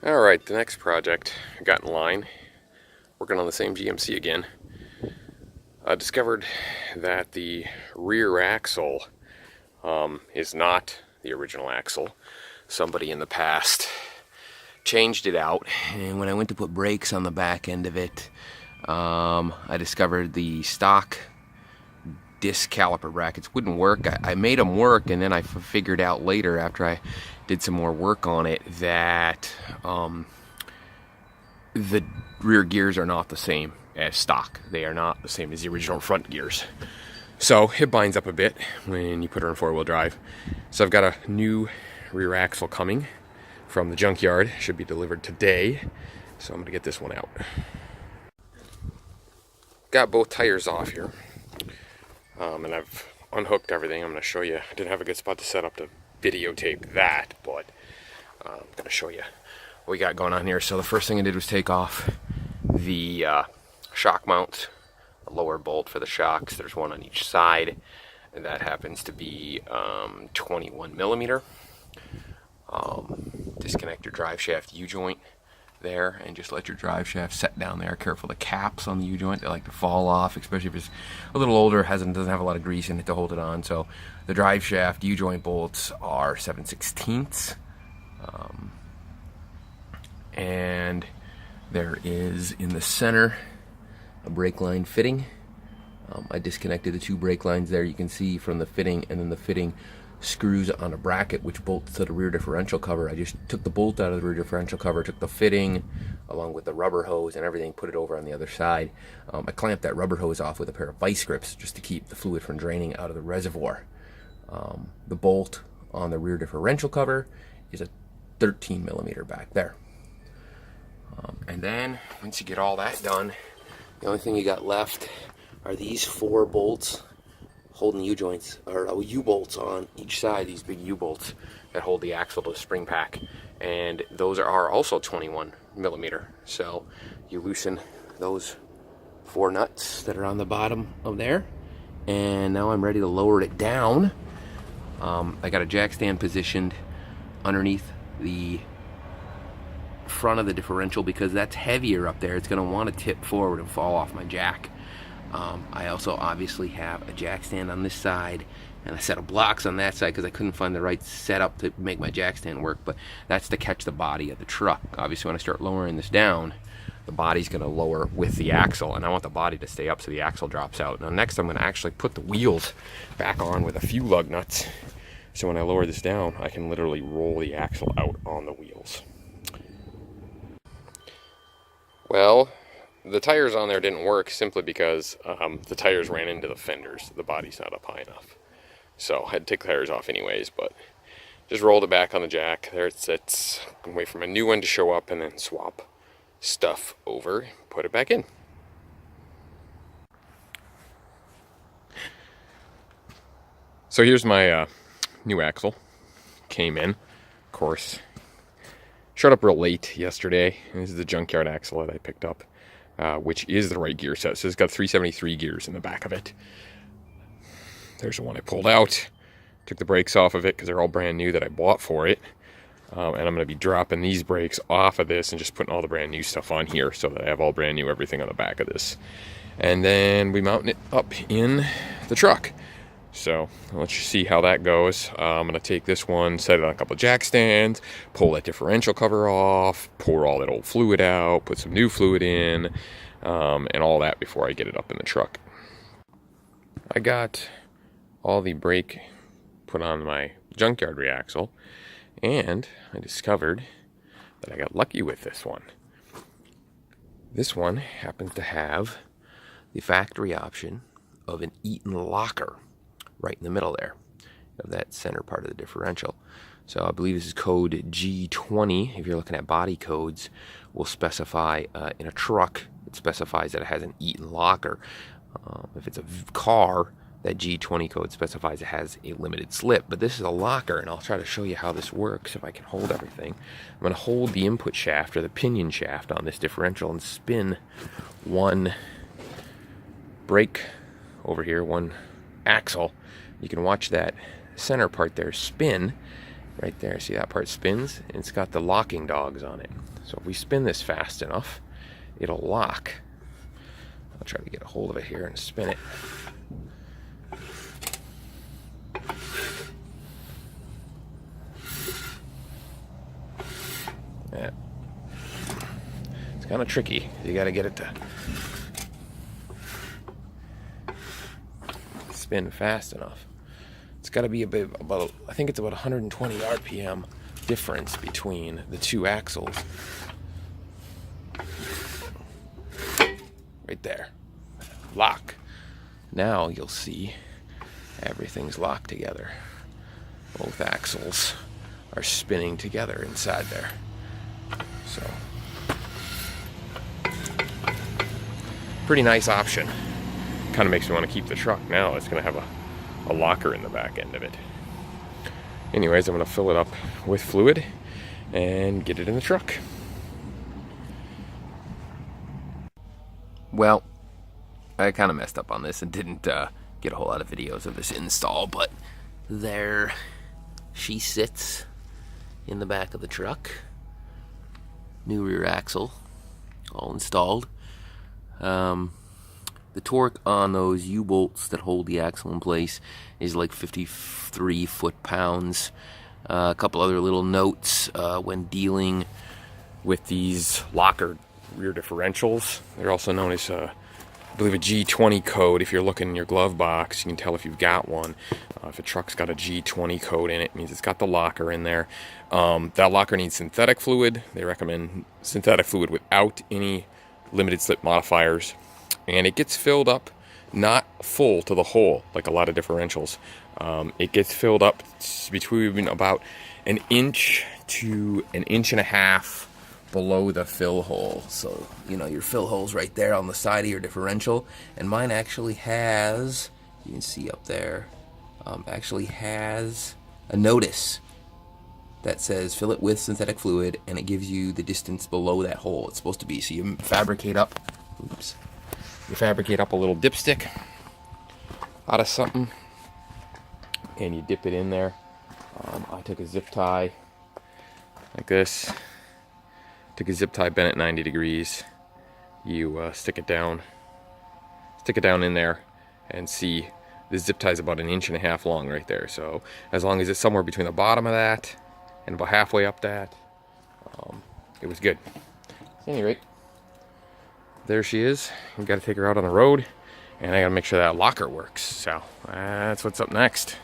Alright, the next project, I got in line, working on the same GMC again. I discovered that the rear axle is not the original axle. Somebody in the past changed it out, and when I went to put brakes on the back end of it, I discovered the stock disc caliper brackets wouldn't work. I made them work, and then I figured out later, after I did some more work on it, that the rear gears are not the same as stock. They are not the same as the original front gears. So it binds up a bit when you put her in four-wheel drive. So I've got a new rear axle coming from the junkyard. Should be delivered today. So I'm going to get this one out. Got both tires off here. And I've unhooked everything. I'm going to show you. I didn't have a good spot to set up to videotape that, but I'm going to show you what we got going on here. So the first thing I did was take off the shock mounts, the lower bolt for the shocks. There's one on each side, and that happens to be 21 millimeter. Disconnect your drive shaft U-joint there and just let your drive shaft set down there. Careful the caps on the U-joint, they like to fall off, especially if it's a little older, doesn't have a lot of grease in it to hold it on. So the drive shaft U-joint bolts are 7/16, and there is in the center a brake line fitting. I disconnected the two brake lines there, you can see from the fitting, and then the fitting screws on a bracket which bolts to the rear differential cover. I just took the bolt out of the rear differential cover, took the fitting along with the rubber hose and everything, put it over on the other side. I clamped that rubber hose off with a pair of vice grips just to keep the fluid from draining out of the reservoir. The bolt on the rear differential cover is a 13 millimeter back there. And then once you get all that done, the only thing you got left are these four bolts holding the U-joints, or U-bolts on each side, these big U-bolts that hold the axle to the spring pack. And those are also 21 millimeter. So you loosen those four nuts that are on the bottom of there. And now I'm ready to lower it down. I got a jack stand positioned underneath the front of the differential because that's heavier up there. It's going to want to tip forward and fall off my jack. I also obviously have a jack stand on this side and a set of blocks on that side because I couldn't find the right setup to make my jack stand work, but that's to catch the body of the truck. Obviously when I start lowering this down, the body's going to lower with the axle, and I want the body to stay up so the axle drops out. Now next I'm going to actually put the wheels back on with a few lug nuts, so when I lower this down I can literally roll the axle out on the wheels. Well, the tires on there didn't work simply because the tires ran into the fenders. The body's not up high enough. So I had to take the tires off anyways, but just rolled it back on the jack. There it sits. I can wait for my new one to show up and then swap stuff over, put it back in. So here's my new axle. Came in, of course. Showed up real late yesterday. This is the junkyard axle that I picked up. Which is the right gear set. So it's got 373 gears in the back of it. There's the one I pulled out. Took the brakes off of it because they're all brand new that I bought for it. And I'm going to be dropping these brakes off of this and just putting all the brand new stuff on here so that I have all brand new everything on the back of this. And then we mount it up in the truck. So let's see how that goes. I'm going to take this one, set it on a couple of jack stands, pull that differential cover off, pour all that old fluid out, put some new fluid in, and all that before I get it up in the truck. I got all the brake put on my junkyard reaxle, and I discovered that I got lucky with this one. This one happens to have the factory option of an Eaton locker right in the middle there of that center part of the differential. So I believe this is code G20. If you're looking at body codes, will specify in a truck, it specifies that it has an Eaton locker. If it's a car, that G20 code specifies it has a limited slip, but this is a locker, and I'll try to show you how this works if I can hold everything. I'm going to hold the input shaft or the pinion shaft on this differential and spin one brake over here, one axle. You can watch that center part there spin right there. See that part spins? And it's got the locking dogs on it. So if we spin this fast enough, it'll lock. I'll try to get a hold of it here and spin it. Yeah. It's kind of tricky. You got to get it to spin fast enough. It's got to be about, I think it's about 120 RPM difference between the two axles. Right there. Lock. Now you'll see everything's locked together. Both axles are spinning together inside there. So, pretty nice option. Kind of makes me want to keep the truck now. It's going to have a locker in the back end of it. Anyways, I'm going to fill it up with fluid and get it in the truck. Well, I kind of messed up on this and didn't get a whole lot of videos of this install, but there she sits in the back of the truck. New rear axle, all installed. The torque on those U-bolts that hold the axle in place is like 53 foot-pounds. A couple other little notes when dealing with these locker rear differentials. They're also known as, I believe, a G20 code. If you're looking in your glove box, you can tell if you've got one. If a truck's got a G20 code in it, it means it's got the locker in there. That locker needs synthetic fluid. They recommend synthetic fluid without any limited slip modifiers. And it gets filled up, not full to the hole, like a lot of differentials. It gets filled up between about an inch to an inch and a half below the fill hole. So, you know, your fill hole's right there on the side of your differential. And mine actually has, you can see up there, actually has a notice that says fill it with synthetic fluid, and it gives you the distance below that hole it's supposed to be. So you fabricate up, you fabricate up a little dipstick out of something, and you dip it in there. I took a zip tie like this. Took a zip tie bent at 90 degrees. You stick it down in there, and see the zip tie is about an inch and a half long right there. So as long as it's somewhere between the bottom of that and about halfway up that, it was good. At any rate, there she is. We got to take her out on the road, and I got to make sure that locker works. So that's what's up next.